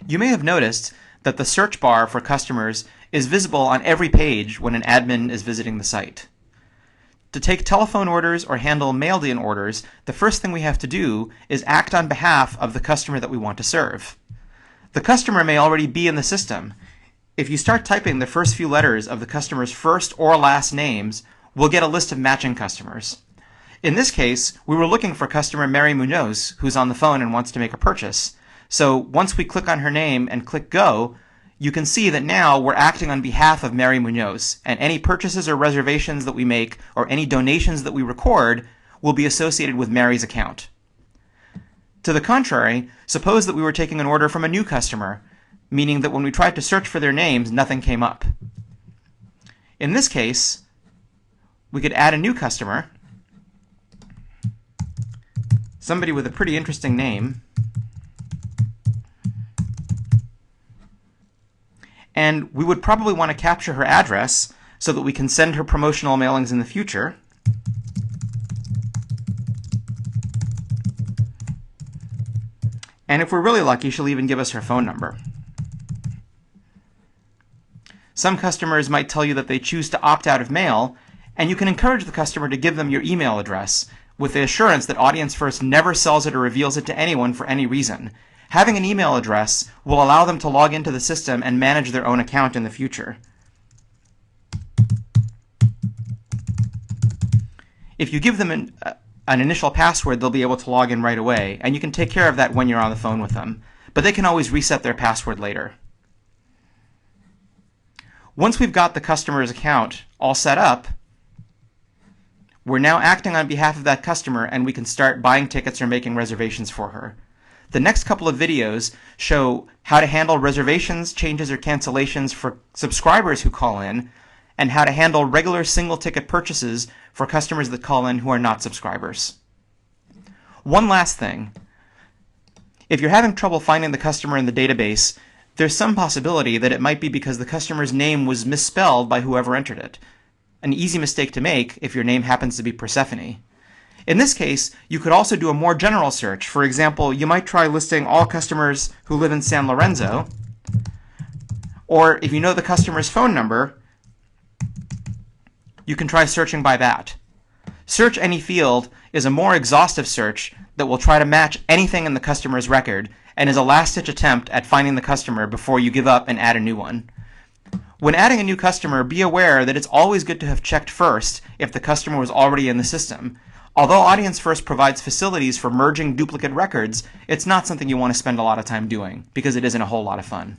You may have noticed that the search bar for customers is visible on every page when an admin is visiting the site. To take telephone orders or handle mailed-in orders, the first thing we have to do is act on behalf of the customer that we want to serve. The customer may already be in the system. If you start typing the first few letters of the customer's first or last names, we'll get a list of matching customers. In this case, we were looking for customer Mary Munoz, who's on the phone and wants to make a purchase. So once we click on her name and click Go, you can see that now we're acting on behalf of Mary Munoz, and any purchases or reservations that we make or any donations that we record will be associated with Mary's account. To the contrary, suppose that we were taking an order from a new customer, meaning that when we tried to search for their names, nothing came up. In this case, we could add a new customer, somebody with a pretty interesting name, and we would probably want to capture her address so that we can send her promotional mailings in the future. And if we're really lucky, she'll even give us her phone number. Some customers might tell you that they choose to opt out of mail, and you can encourage the customer to give them your email address with the assurance that Audience First never sells it or reveals it to anyone for any reason. Having an email address will allow them to log into the system and manage their own account in the future. If you give them an initial password, they'll be able to log in right away, and you can take care of that when you're on the phone with them. But they can always reset their password later. Once we've got the customer's account all set up, we're now acting on behalf of that customer, and we can start buying tickets or making reservations for her. The next couple of videos show how to handle reservations, changes, or cancellations for subscribers who call in, and how to handle regular single-ticket purchases for customers that call in who are not subscribers. One last thing. If you're having trouble finding the customer in the database, there's some possibility that it might be because the customer's name was misspelled by whoever entered it. An easy mistake to make if your name happens to be Persephone. In this case, you could also do a more general search. For example, you might try listing all customers who live in San Lorenzo, or if you know the customer's phone number, you can try searching by that. Search Any Field is a more exhaustive search that will try to match anything in the customer's record and is a last-ditch attempt at finding the customer before you give up and add a new one. When adding a new customer, be aware that it's always good to have checked first if the customer was already in the system. Although Audience First provides facilities for merging duplicate records, it's not something you want to spend a lot of time doing because it isn't a whole lot of fun.